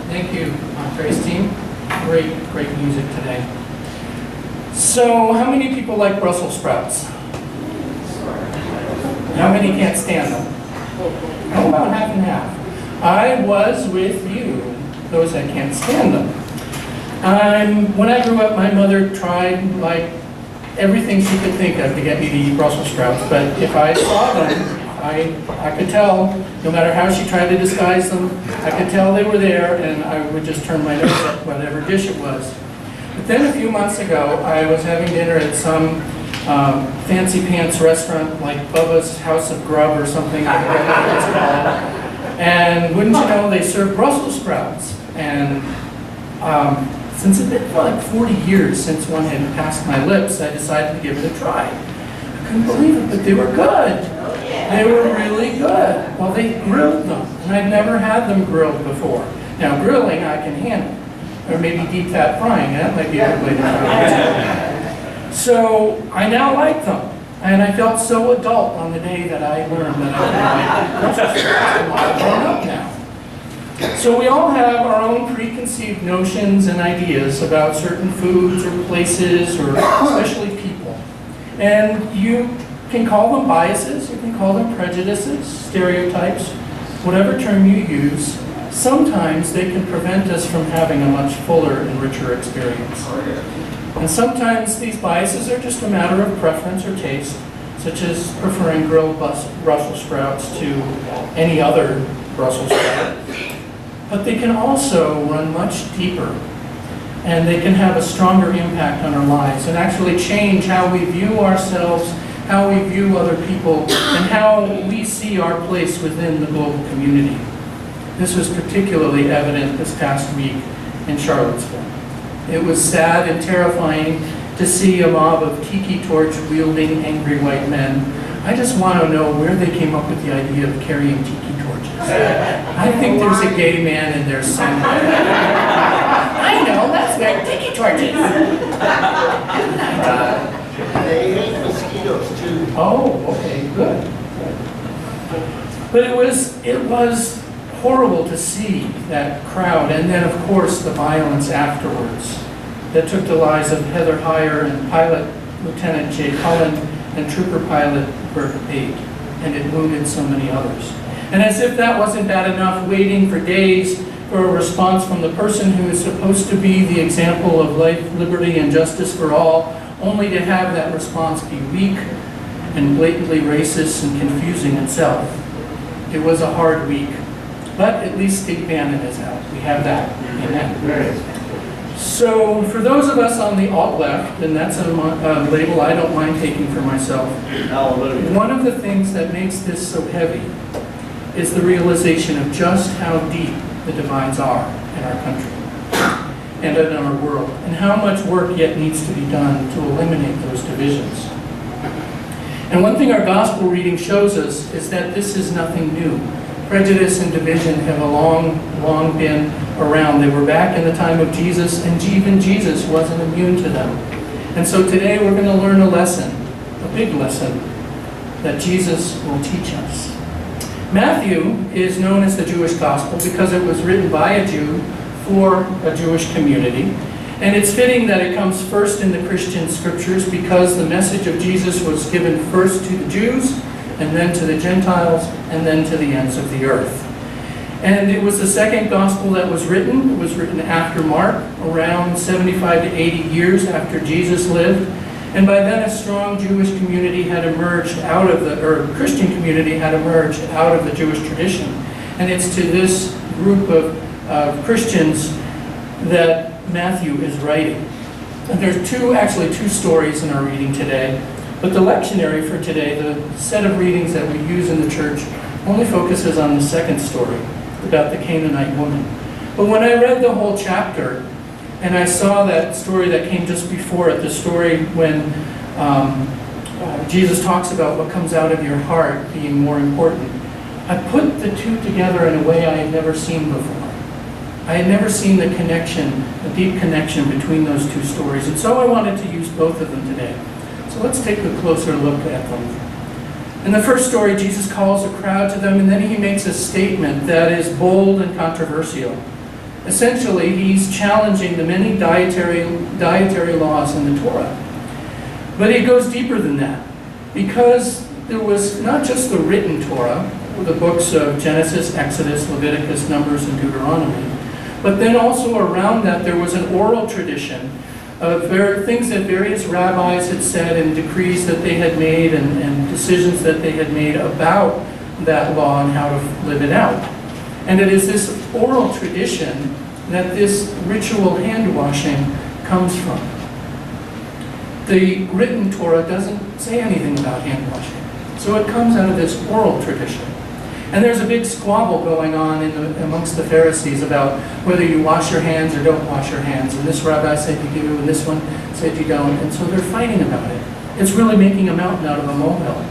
Thank you, Grace team. Great music today. So, how many people like Brussels sprouts? How many can't stand them? Oh, about half and half. I was with you, those that can't stand them. When I grew up, my mother tried like everything she could think of to get me to eat Brussels sprouts, but if I saw them, I could tell, no matter how she tried to disguise them, I could tell they were there, and I would just turn my nose at whatever dish it was. But then a few months ago, I was having dinner at some fancy pants restaurant like Bubba's House of Grub or something, I forget what it's called. And wouldn't you know, they serve Brussels sprouts. And since it had been like 40 years since one had passed my lips, I decided to give it a try. I couldn't believe it, but they were good. They were really good. Well, they grilled them, and I'd never had them grilled before. Now, grilling I can handle, or maybe deep fat frying. That might be a good way to do it. So I now like them, and I felt so adult on the day that I learned that I could like them. I'm grown up now. So we all have our own preconceived notions and ideas about certain foods or places, or especially people. And you can call them biases, you can call them prejudices, stereotypes, whatever term you use. Sometimes they can prevent us from having a much fuller and richer experience. And sometimes these biases are just a matter of preference or taste, such as preferring grilled Brussels sprouts to any other Brussels sprout. But they can also run much deeper, and they can have a stronger impact on our lives and actually change how we view ourselves, how we view other people, and how we see our place within the global community. This was particularly evident this past week in Charlottesville. It was sad and terrifying to see a mob of tiki torch wielding angry white men. I just want to know where they came up with the idea of carrying tiki torches. I think there's a gay man in there somewhere. I know, let's make tiki torches. They hate mosquitoes too. Oh, okay, good. But it was horrible to see that crowd, and then of course the violence afterwards that took the lives of Heather Heyer and Pilot Lieutenant Jay Cullen and Trooper Pilot Bert Bate, and it wounded so many others. And as if that wasn't bad enough, waiting for days for a response from the person who is supposed to be the example of life, liberty, and justice for all, only to have that response be weak and blatantly racist and confusing itself. It was a hard week, but at least State Bannon is out. We have that. Amen. So for those of us on the alt-left, and that's a label I don't mind taking for myself, Hallelujah. one of the things that makes this so heavy is the realization of just how deep the divides are in our country and in our world, and how much work yet needs to be done to eliminate those divisions. And one thing our gospel reading shows us is that this is nothing new. Prejudice and division have long been around. They were back in the time of Jesus, and even Jesus wasn't immune to them. And so today we're going to learn a lesson, a big lesson, that Jesus will teach us. Matthew is known as the Jewish Gospel because it was written by a Jew for a Jewish community. And it's fitting that it comes first in the Christian scriptures because the message of Jesus was given first to the Jews, and then to the Gentiles, and then to the ends of the earth. And it was the second gospel that was written. It was written after Mark, around 75 to 80 years after Jesus lived. And by then a strong Jewish community had emerged out of or Christian community had emerged out of the Jewish tradition. And it's to this group of Christians that Matthew is writing. And there's actually two stories in our reading today. But the lectionary for today, the set of readings that we use in the church, only focuses on the second story, about the Canaanite woman. But when I read the whole chapter, and I saw that story that came just before it, the story when Jesus talks about what comes out of your heart being more important, I put the two together in a way I had never seen before. I had never seen the connection, a deep connection between those two stories. And so I wanted to use both of them today. So let's take a closer look at them. In the first story, Jesus calls a crowd to them, and then he makes a statement that is bold and controversial. Essentially, he's challenging the many dietary laws in the Torah. But it goes deeper than that, because there was not just the written Torah, the books of Genesis, Exodus, Leviticus, Numbers, and Deuteronomy, but then also around that there was an oral tradition of things that various rabbis had said and decrees that they had made and decisions that they had made about that law and how to live it out. And it is this oral tradition that this ritual hand washing comes from. The written Torah doesn't say anything about hand washing. So it comes out of this oral tradition. And there's a big squabble going on amongst the Pharisees about whether you wash your hands or don't wash your hands. And this rabbi said you do, and this one said you don't. And so they're fighting about it. It's really making a mountain out of a molehill.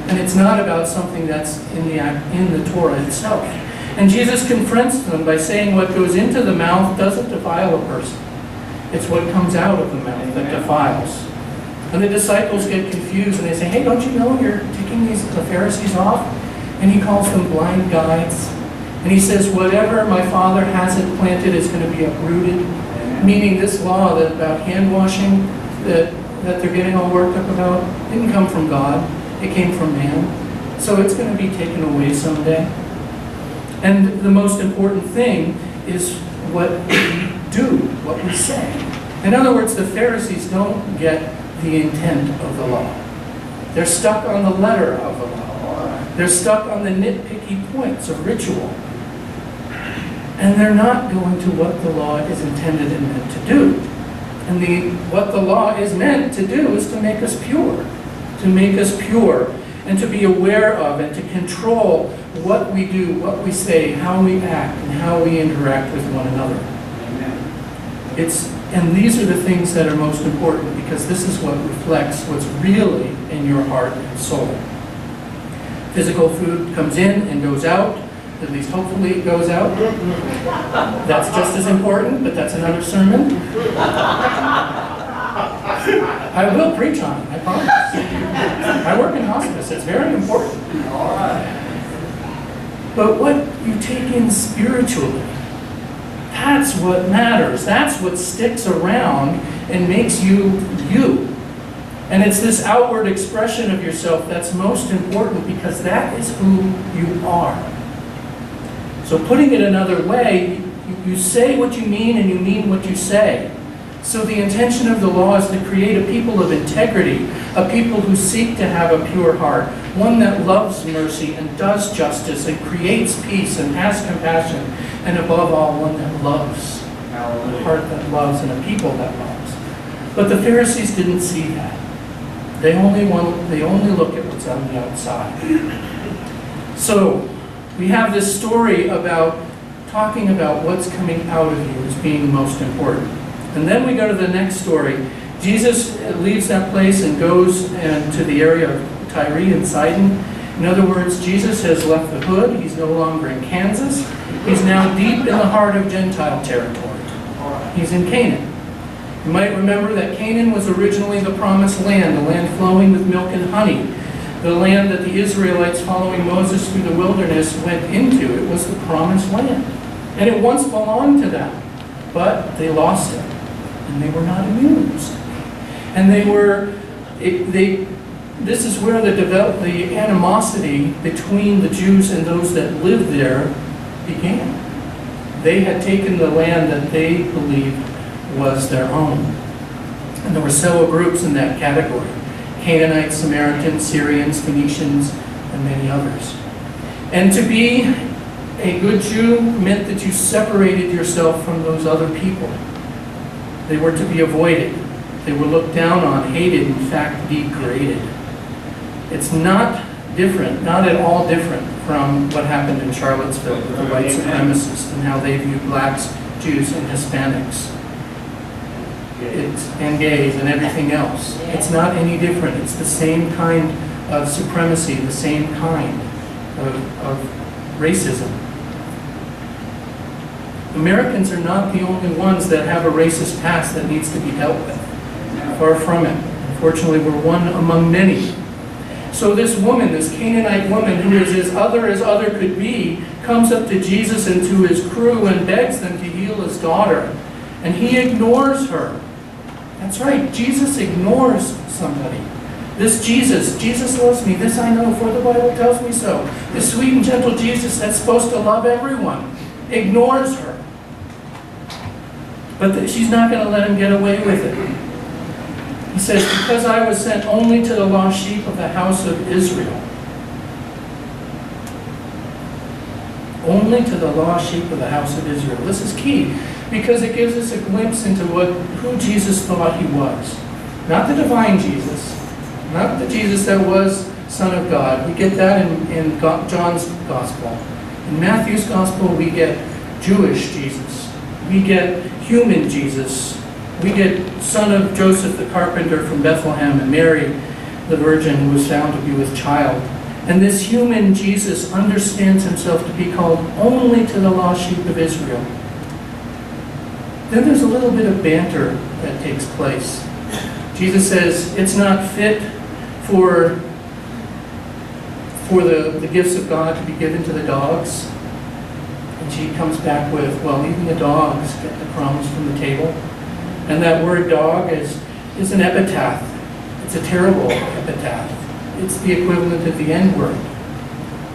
And it's not about something that's in the Torah itself. And Jesus confronts them by saying what goes into the mouth doesn't defile a person. It's what comes out of the mouth that defiles. And the disciples get confused and they say, hey, don't you know you're ticking the Pharisees off? And he calls them blind guides. And he says, whatever my Father hasn't planted is going to be uprooted. Meaning this law about hand washing that they're getting all worked up about didn't come from God. It came from man. So it's going to be taken away someday. And the most important thing is what we do, what we say. In other words, the Pharisees don't get the intent of the law. They're stuck on the letter of the law. They're stuck on the nitpicky points of ritual. And they're not going to what the law is intended and meant to do. And what the law is meant to do is to make us pure. To make us pure and to be aware of and to control what we do, what we say, how we act, and how we interact with one another. And these are the things that are most important, because this is what reflects what's really in your heart and soul. Physical food comes in and goes out, at least hopefully it goes out. That's just as important, but that's another sermon. I will preach on it, I promise. I work in hospice, it's very important. But what you take in spiritually, that's what matters. That's what sticks around and makes you you. And it's this outward expression of yourself that's most important, because that is who you are. So putting it another way, you say what you mean and you mean what you say. So the intention of the law is to create a people of integrity, a people who seek to have a pure heart, one that loves mercy and does justice and creates peace and has compassion, and above all, one that loves, a heart that loves and a people that loves. But the Pharisees didn't see that. They only look at what's on the outside. So we have this story about talking about what's coming out of you as being most important. And then we go to the next story. Jesus leaves that place and goes to the area of Tyre and Sidon. In other words, Jesus has left the hood. He's no longer in Kansas. He's now deep in the heart of Gentile territory. He's in Canaan. You might remember that Canaan was originally the promised land, the land flowing with milk and honey, the land that the Israelites following Moses through the wilderness went into. It was the promised land. And it once belonged to them, but they lost it. And they were not amused. And this is where the animosity between the Jews and those that lived there began. They had taken the land that they believed was their own. And there were several groups in that category: Canaanites, Samaritans, Syrians, Phoenicians, and many others. And to be a good Jew meant that you separated yourself from those other people. They were to be avoided. They were looked down on, hated, in fact, degraded. It's not different, not at all different from what happened in Charlottesville with the white supremacists and how they viewed blacks, Jews, and Hispanics. And gays and everything else. It's not any different. It's the same kind of supremacy, the same kind of racism. Americans are not the only ones that have a racist past that needs to be dealt with. Far from it. Unfortunately, we're one among many. So this woman, this Canaanite woman, who is as other could be, comes up to Jesus and to his crew and begs them to heal his daughter. And he ignores her. That's right, Jesus ignores somebody. This Jesus loves me, this I know, for the Bible tells me so. This sweet and gentle Jesus that's supposed to love everyone ignores her. But she's not going to let him get away with it. He says, because I was sent only to the lost sheep of the house of Israel. Only to the lost sheep of the house of Israel. This is key, because it gives us a glimpse into who Jesus thought he was. Not the divine Jesus, not the Jesus that was Son of God. We get that in John's Gospel. In Matthew's Gospel, we get Jewish Jesus. We get human Jesus. We get son of Joseph the carpenter from Bethlehem and Mary, the virgin who was found to be with child. And this human Jesus understands himself to be called only to the lost sheep of Israel. Then there's a little bit of banter that takes place. Jesus says it's not fit for the gifts of God to be given to the dogs. And she comes back with, well, even the dogs get the crumbs from the table. And that word dog is an epitaph. It's a terrible epitaph. It's the equivalent of the N-word.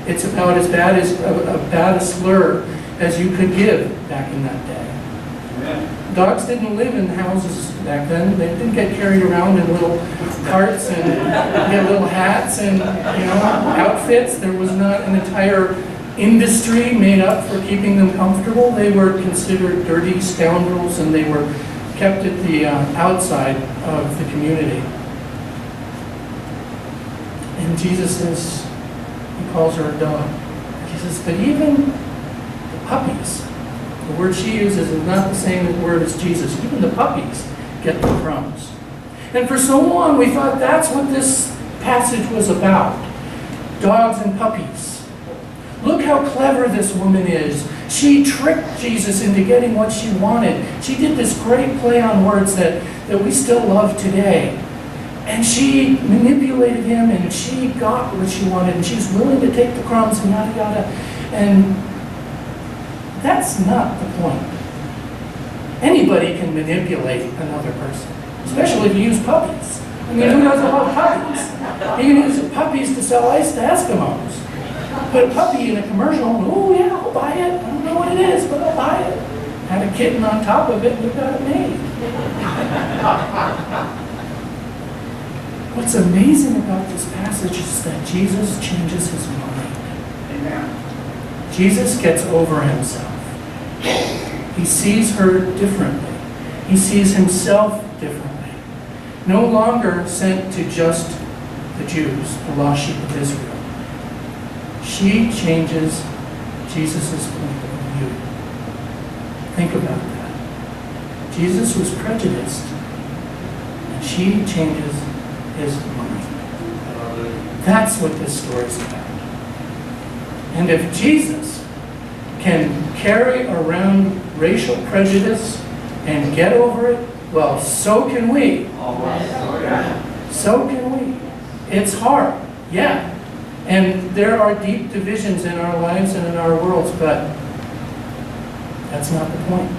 It's about as bad a slur as you could give back in that day. Amen. Dogs didn't live in houses back then. They didn't get carried around in little carts and get little hats and outfits. There was not an entire industry made up for keeping them comfortable. They were considered dirty scoundrels, and they were kept at the outside of the community. And Jesus says, he calls her a dog. He says, but even the puppies, the word she uses is not the same word as Jesus. Even the puppies get the crumbs. And for so long we thought that's what this passage was about. Dogs and puppies. Look how clever this woman is. She tricked Jesus into getting what she wanted. She did this great play on words that we still love today. And she manipulated him, and she got what she wanted, and she's willing to take the crumbs and yada yada. And that's not the point. Anybody can manipulate another person, especially if you use puppies. I mean, who doesn't love puppies? You can use puppies to sell ice to Eskimos. Put a puppy in a commercial, oh yeah, I'll buy it. I don't know what it is, but I'll buy it. Add a kitten on top of it, and you've got it made. What's amazing about this passage is that Jesus changes his mind. Amen. Jesus gets over himself. He sees her differently. He sees himself differently. No longer sent to just the Jews, the lost sheep of Israel. She changes Jesus' point of view. Think about that. Jesus was prejudiced, and she changes his mind. That's what this story is about. And if Jesus can carry around racial prejudice and get over it, well, so can we. So can we. It's hard, yeah. And there are deep divisions in our lives and in our worlds, but that's not the point.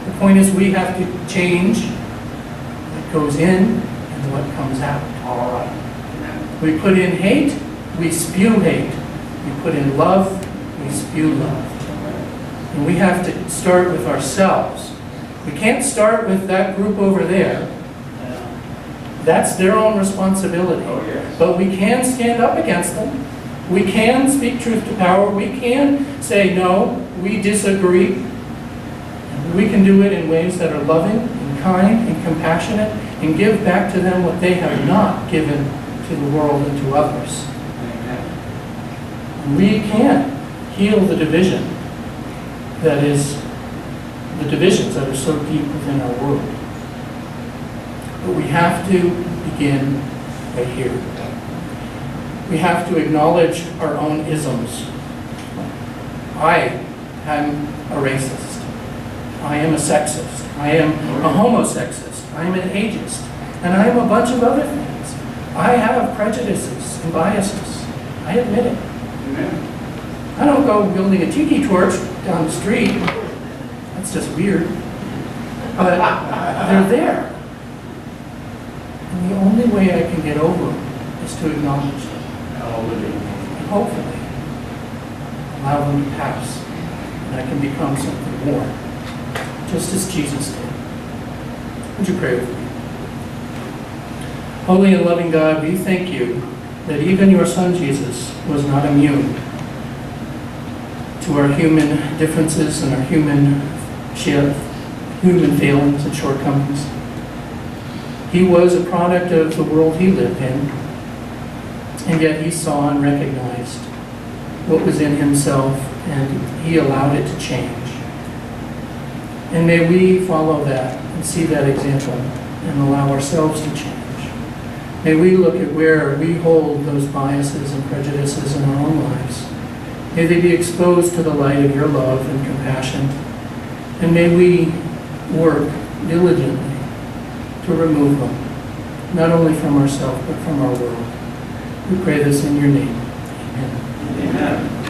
The point is we have to change what goes in and what comes out. All right. We put in hate, we spew hate. We put in love, we spew love. And we have to start with ourselves. We can't start with that group over there. That's their own responsibility. Oh, yes. But we can stand up against them. We can speak truth to power. We can say, no, we disagree. And we can do it in ways that are loving and kind and compassionate and give back to them what they have not given to the world and to others. Amen. We can heal the division that is the divisions that are so deep within our world. But we have to begin right here. We have to acknowledge our own isms. I am a racist. I am a sexist. I am a homosexist. I am an ageist. And I am a bunch of other things. I have prejudices and biases. I admit it. Amen. I don't go building a tiki torch down the street. That's just weird. But they're there. And the only way I can get over them is to acknowledge them. Hallelujah. And hopefully allow them to pass. And I can become something more. Just as Jesus did. Would you pray with me? Holy and loving God, we thank you that even your Son Jesus was not immune to our human differences and our human failings and shortcomings. He was a product of the world he lived in, and yet he saw and recognized what was in himself, and he allowed it to change. And may we follow that and see that example and allow ourselves to change. May we look at where we hold those biases and prejudices in our own lives. May they be exposed to the light of your love and compassion. And may we work diligently to remove them, not only from ourselves, but from our world. We pray this in your name. Amen. Amen.